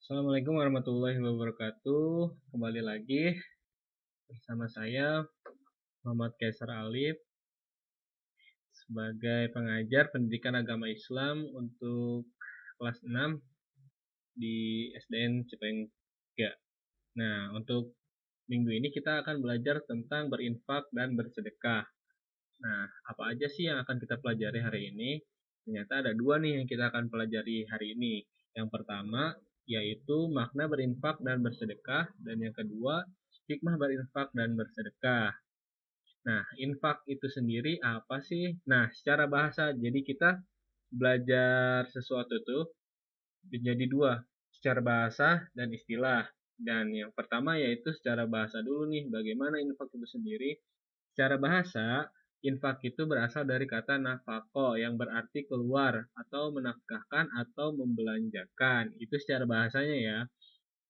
Assalamualaikum warahmatullahi wabarakatuh. Kembali lagi bersama saya Muhammad Kaisar Alif sebagai pengajar pendidikan agama Islam untuk kelas 6 di SDN Cipayung 3. Nah, untuk minggu ini kita akan belajar tentang berinfak dan bersedekah. Nah, apa aja sih yang akan kita pelajari hari ini? Ternyata ada dua nih yang kita akan pelajari hari ini. Yang pertama yaitu makna berinfak dan bersedekah, dan yang kedua hikmah berinfak dan bersedekah. Nah, infak itu sendiri apa sih? Nah, secara bahasa, jadi kita belajar sesuatu tuh menjadi dua, secara bahasa dan istilah. Dan yang pertama yaitu secara bahasa dulu nih, bagaimana infak itu sendiri. Secara bahasa, infak itu berasal dari kata nafako yang berarti keluar atau menafkahkan atau membelanjakan. Itu secara bahasanya ya.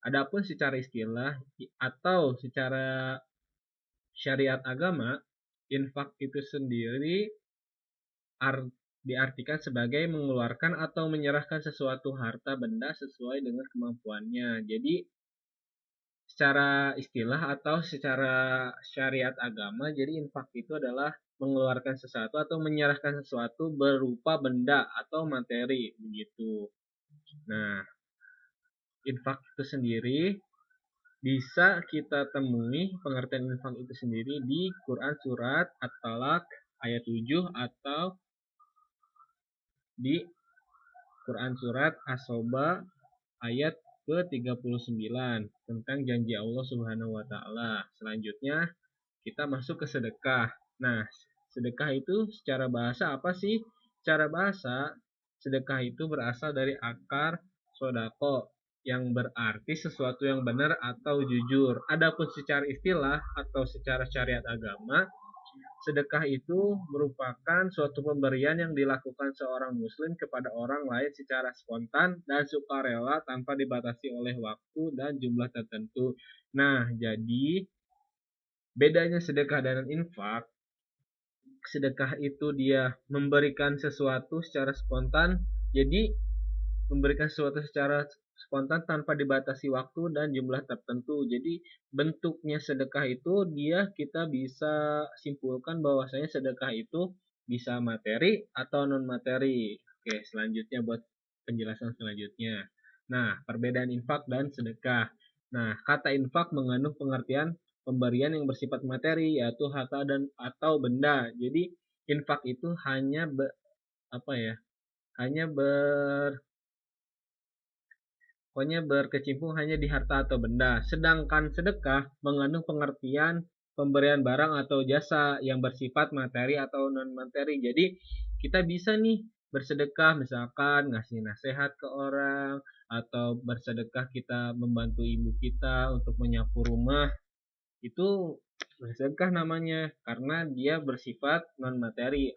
Adapun secara istilah atau secara syariat agama, infak itu sendiri diartikan sebagai mengeluarkan atau menyerahkan sesuatu harta benda sesuai dengan kemampuannya. Jadi secara istilah atau secara syariat agama, jadi infak itu adalah mengeluarkan sesuatu atau menyerahkan sesuatu berupa benda atau materi begitu. Nah, infak itu sendiri bisa kita temui pengertian infak itu sendiri di Quran surat At-Talaq ayat 7 atau di Quran surat As-Soba ayat ke-39 tentang janji Allah Subhanahu wa taala. Selanjutnya kita masuk ke sedekah. Nah, sedekah itu secara bahasa apa sih? Secara bahasa, sedekah itu berasal dari akar sodako yang berarti sesuatu yang benar atau jujur. Adapun secara istilah atau secara syariat agama, sedekah itu merupakan suatu pemberian yang dilakukan seorang muslim kepada orang lain secara spontan dan sukarela tanpa dibatasi oleh waktu dan jumlah tertentu. Nah, jadi bedanya sedekah dan infak, sedekah itu dia memberikan sesuatu secara spontan, jadi memberikan sesuatu secara spontan tanpa dibatasi waktu dan jumlah tertentu. Jadi bentuknya sedekah itu dia kita bisa simpulkan bahwasanya sedekah itu bisa materi atau non materi. Oke, selanjutnya buat penjelasan selanjutnya. Nah, perbedaan infak dan sedekah. Nah, kata infak mengandung pengertian pemberian yang bersifat materi yaitu harta dan atau benda. Jadi infak itu hanya apa ya? Hanya pokoknya berkecimpung hanya di harta atau benda. Sedangkan sedekah mengandung pengertian pemberian barang atau jasa yang bersifat materi atau non materi. Jadi kita bisa nih bersedekah, misalkan ngasih nasihat ke orang, atau bersedekah kita membantu ibu kita untuk menyapu rumah. Itu bersedekah namanya karena dia bersifat non materi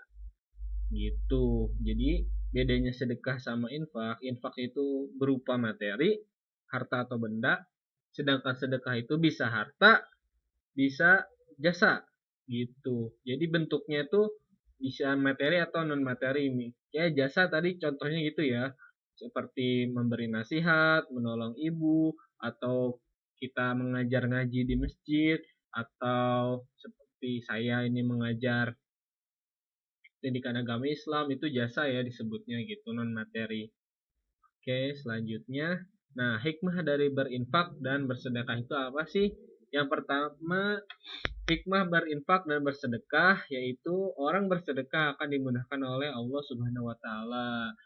gitu. Jadi bedanya sedekah sama infak, infak itu berupa materi, harta atau benda, sedangkan sedekah itu bisa harta, bisa jasa gitu. Jadi bentuknya itu bisa materi atau non materi. Kayak jasa tadi contohnya gitu ya, seperti memberi nasihat, menolong ibu, atau kita mengajar ngaji di masjid, atau seperti saya ini mengajar pendidikan agama Islam, itu jasa ya disebutnya gitu, non materi. Oke, selanjutnya. Nah, hikmah dari berinfak dan bersedekah itu apa sih? Yang pertama, hikmah berinfak dan bersedekah yaitu orang bersedekah akan dimudahkan oleh Allah Subhanahu wa taala.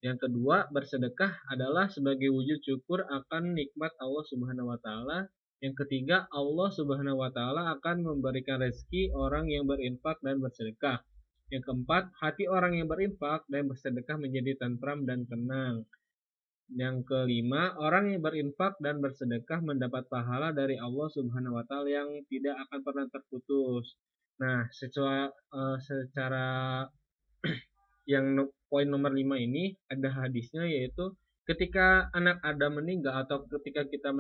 Yang kedua, bersedekah adalah sebagai wujud syukur akan nikmat Allah Subhanahu wa taala. Yang ketiga, Allah Subhanahu wa taala akan memberikan rezeki orang yang berinfak dan bersedekah. Yang keempat, hati orang yang berinfak dan bersedekah menjadi tentram dan tenang. Yang kelima, orang yang berinfak dan bersedekah mendapat pahala dari Allah Subhanahu wa taala yang tidak akan pernah terputus. Nah, secara yang poin nomor 5 ini ada hadisnya, yaitu ketika anak Adam meninggal atau ketika kita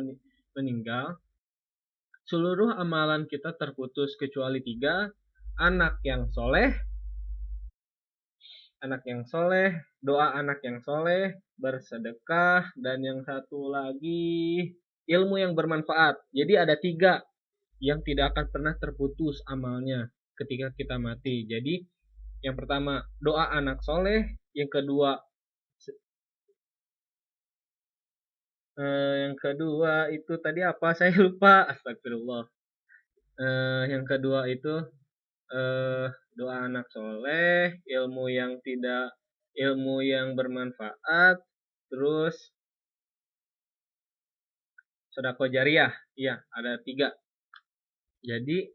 meninggal, seluruh amalan kita terputus kecuali 3, anak yang soleh, anak yang soleh, doa anak yang soleh, bersedekah, dan yang satu lagi ilmu yang bermanfaat. Jadi ada 3 yang tidak akan pernah terputus amalnya ketika kita mati. Jadi yang pertama doa anak soleh, yang kedua itu tadi apa? Saya lupa. Astagfirullah. Yang kedua itu eh, doa anak soleh, ilmu yang bermanfaat, terus sedekah jariah. Iya, ada 3. Jadi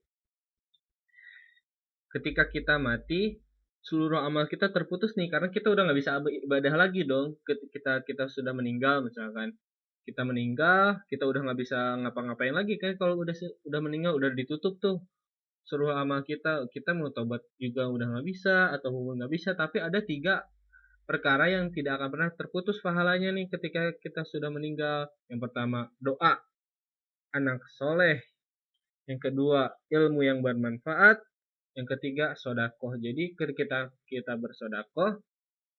ketika kita mati, seluruh amal kita terputus nih karena kita udah nggak bisa ibadah lagi dong. Ketika kita sudah meninggal misalkan, kita meninggal, kita udah nggak bisa ngapa-ngapain lagi kan kalau udah meninggal udah ditutup tuh seluruh amal kita mau tobat juga udah nggak bisa atau nggak bisa, tapi ada 3 perkara yang tidak akan pernah terputus pahalanya nih ketika kita sudah meninggal. Yang pertama doa anak soleh, yang kedua ilmu yang bermanfaat, yang ketiga sodakoh. Jadi ketika kita bersodakoh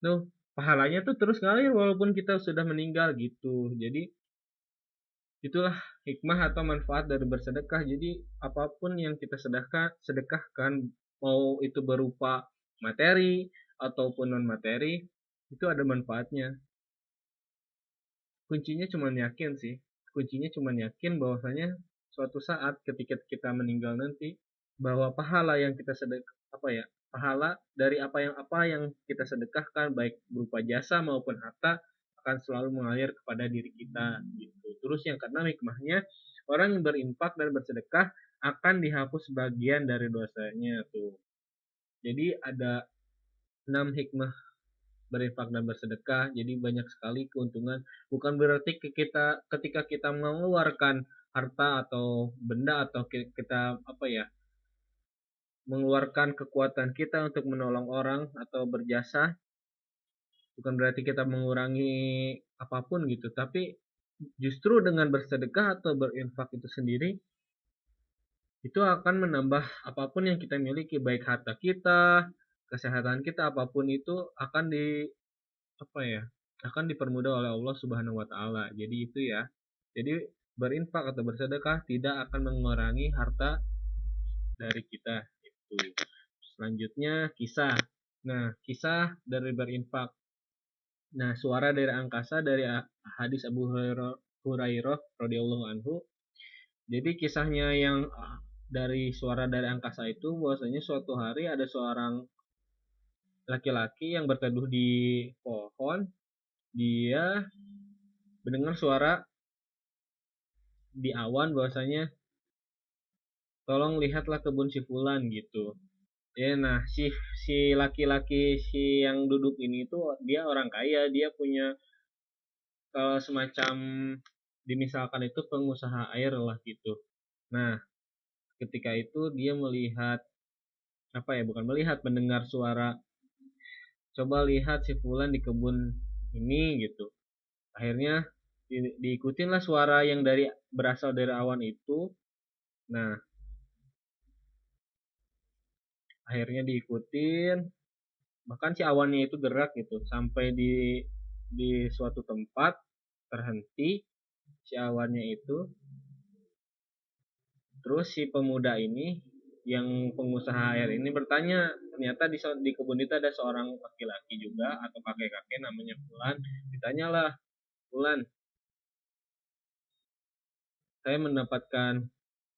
tuh pahalanya tuh terus ngalir walaupun kita sudah meninggal gitu. Jadi itulah hikmah atau manfaat dari bersedekah. Jadi apapun yang kita sedekahkan, mau itu berupa materi ataupun non materi, itu ada manfaatnya. Kuncinya cuma yakin sih. Kuncinya cuma yakin bahwasanya suatu saat ketika kita meninggal nanti, bahwa pahala yang kita pahala dari apa yang kita sedekahkan baik berupa jasa maupun harta akan selalu mengalir kepada diri kita gitu. Terus yang keenam hikmahnya, orang yang berinfak dan bersedekah akan dihapus bagian dari dosanya tuh. Jadi ada 6 hikmah berinfak dan bersedekah. Jadi banyak sekali keuntungan. Bukan berarti ketika kita mengeluarkan harta atau benda atau kita mengeluarkan kekuatan kita untuk menolong orang atau berjasa, bukan berarti kita mengurangi apapun gitu, tapi justru dengan bersedekah atau berinfak itu sendiri itu akan menambah apapun yang kita miliki, baik harta kita, kesehatan kita, apapun itu akan apa ya akan dipermudah oleh Allah Subhanahu wa taala. Jadi itu ya. Jadi berinfak atau bersedekah tidak akan mengurangi harta dari kita itu. Selanjutnya kisah. Nah, kisah dari berinfak. Nah, suara dari angkasa dari hadis Abu Hurairah radhiyallahu anhu. Jadi kisahnya yang dari suara dari angkasa itu bahwasanya suatu hari ada seorang laki-laki yang berteduh di pohon. Dia mendengar suara di awan bahwasanya tolong lihatlah kebun si fulan gitu. Ya, nah si laki-laki si yang duduk ini tuh dia orang kaya, dia punya semacam dimisalkan itu pengusaha air lah gitu. Nah, ketika itu dia melihat bukan melihat, mendengar suara, coba lihat si fulan di kebun ini gitu. Akhirnya diikutin lah suara yang berasal dari awan itu. Nah, akhirnya diikutin, bahkan si awannya itu gerak gitu sampai di suatu tempat terhenti si awannya itu. Terus si pemuda ini yang pengusaha air ini bertanya, ternyata di kebun itu ada seorang laki-laki juga atau kakek-kakek namanya Fulan. Ditanyalah, Fulan, saya mendapatkan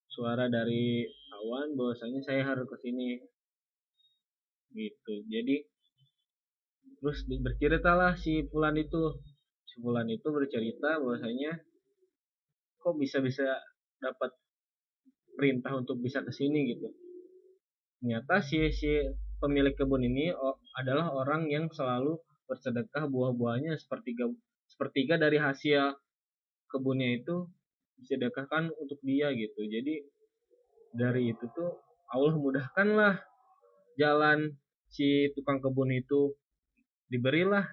suara dari awan bahwasanya saya harus ke sini gitu. Jadi terus berceritalah si Fulan itu bercerita bahwasanya kok bisa-bisa dapat perintah untuk bisa ke sini gitu. Ternyata si pemilik kebun ini adalah orang yang selalu bersedekah buah-buahnya sepertiga dari hasil kebunnya itu disedekahkan untuk dia gitu. Jadi dari itu tuh Allah mudahkanlah jalan si tukang kebun itu, diberilah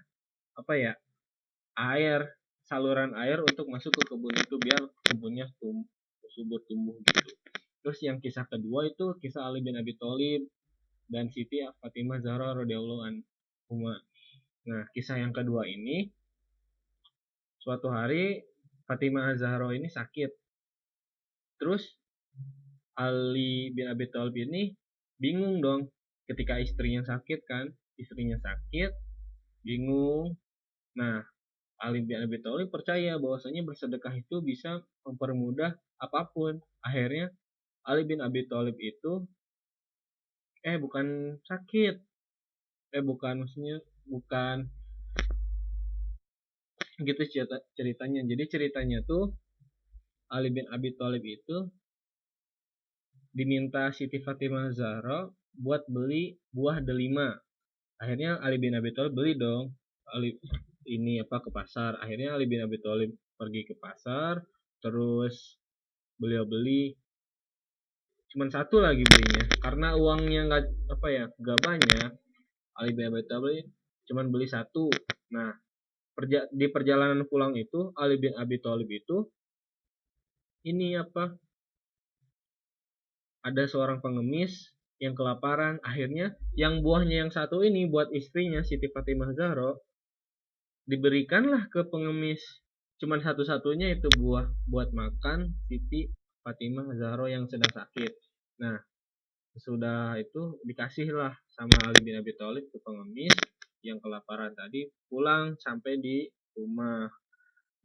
air, saluran air untuk masuk ke kebun itu biar kebunnya subur tumbuh gitu. Terus yang kisah kedua itu kisah Ali bin Abi Thalib dan Siti Fatimah Zahra radhiyallahu an. Uma. Nah, kisah yang kedua ini, suatu hari Fatimah Az-Zahra ini sakit. Terus Ali bin Abi Thalib ini bingung dong ketika istrinya sakit kan. Istrinya sakit, bingung. Nah, Ali bin Abi Thalib percaya bahwasanya bersedekah itu bisa mempermudah apapun. Akhirnya Ali bin Abi Thalib itu bukan sakit. Bukan maksudnya bukan gitu ceritanya. Jadi ceritanya tuh Ali bin Abi Thalib itu diminta Siti Fatimah Zahra buat beli buah delima. Akhirnya Ali bin Abi Thalib beli dong. Ali ini apa ke pasar. Akhirnya Ali bin Abi Thalib pergi ke pasar, terus beliau beli cuman satu lagi belinya karena uangnya nggak banyak. Ali bin Abi Thalib cuman beli satu. Nah, di perjalanan pulang itu Ali bin Abi Thalib itu ini ada seorang pengemis yang kelaparan. Akhirnya yang buahnya yang satu ini buat istrinya Siti Fatimah Zahra diberikanlah ke pengemis. Cuman satu-satunya itu buah buat makan Siti Fatimah Zahra yang sedang sakit. Nah, sesudah itu dikasihlah sama Ali bin Abi Thalib ke pengemis yang kelaparan tadi, pulang sampai di rumah.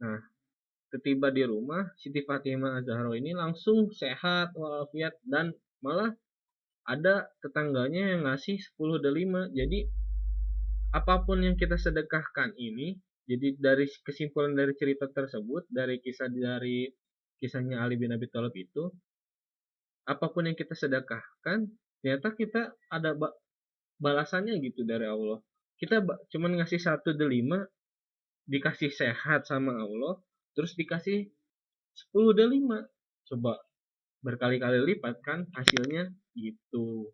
Nah, ketiba di rumah, Siti Fatimah Az-Zahra ini langsung sehat walafiat dan malah ada tetangganya yang ngasih 10 delima. Jadi apapun yang kita sedekahkan ini, jadi dari kesimpulan dari cerita tersebut, dari kisahnya Ali bin Abi Thalib itu, apapun yang kita sedekahkan, ternyata kita ada balasannya gitu dari Allah. Kita cuman ngasih satu delima, dikasih sehat sama Allah, terus dikasih 10 delima. Coba berkali-kali lipat kan hasilnya gitu.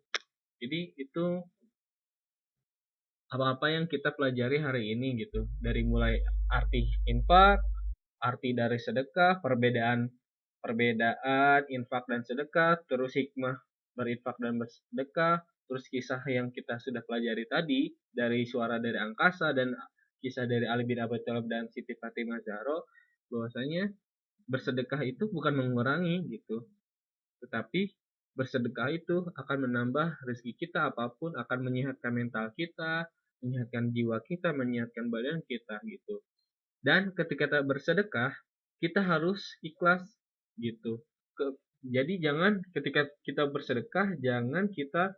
Jadi itu apa-apa yang kita pelajari hari ini gitu. Dari mulai arti infak, arti dari sedekah, perbedaan infak dan sedekah, terus hikmah berinfak dan bersedekah, terus kisah yang kita sudah pelajari tadi dari Suara dari Angkasa dan kisah dari Ali bin Abi Thalib dan Siti Fatimah Zahra, bahwasanya bersedekah itu bukan mengurangi gitu, tetapi bersedekah itu akan menambah rezeki kita, apapun akan menyehatkan mental kita, menyehatkan jiwa kita, menyehatkan badan kita gitu. Dan ketika kita bersedekah, kita harus ikhlas gitu. Jadi jangan ketika kita bersedekah, jangan kita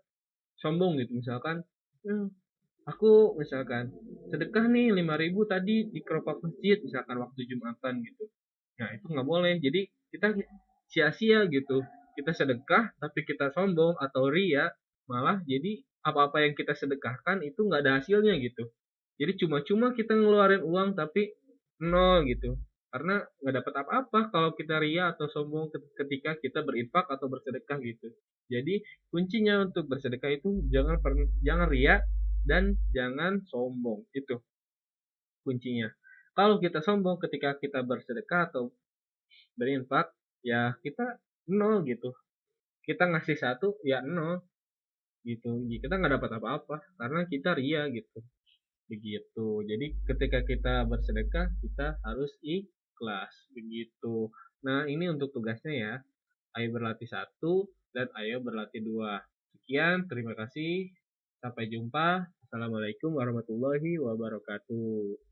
sombong gitu. Misalkan, aku misalkan sedekah nih 5.000 tadi di kelopak masjid, misalkan waktu Jumatan gitu. Nah, itu nggak boleh. Jadi kita sia-sia gitu. Kita sedekah, tapi kita sombong atau ria, malah jadi apa-apa yang kita sedekahkan itu nggak ada hasilnya gitu. Jadi cuma-cuma kita ngeluarin uang tapi nol gitu. Karena nggak dapat apa-apa kalau kita ria atau sombong ketika kita berinfak atau bersedekah gitu. Jadi kuncinya untuk bersedekah itu jangan ria dan jangan sombong. Itu kuncinya. Kalau kita sombong ketika kita bersedekah atau berinfak, ya kita nol gitu. Kita ngasih satu, ya nol gitu. Kita nggak dapat apa-apa karena kita ria gitu. Begitu. Jadi ketika kita bersedekah, kita harus ikhlas. Begitu. Nah, ini untuk tugasnya ya. Ayo berlatih 1 dan ayo berlatih 2. Sekian, terima kasih. Sampai jumpa. Assalamualaikum warahmatullahi wabarakatuh.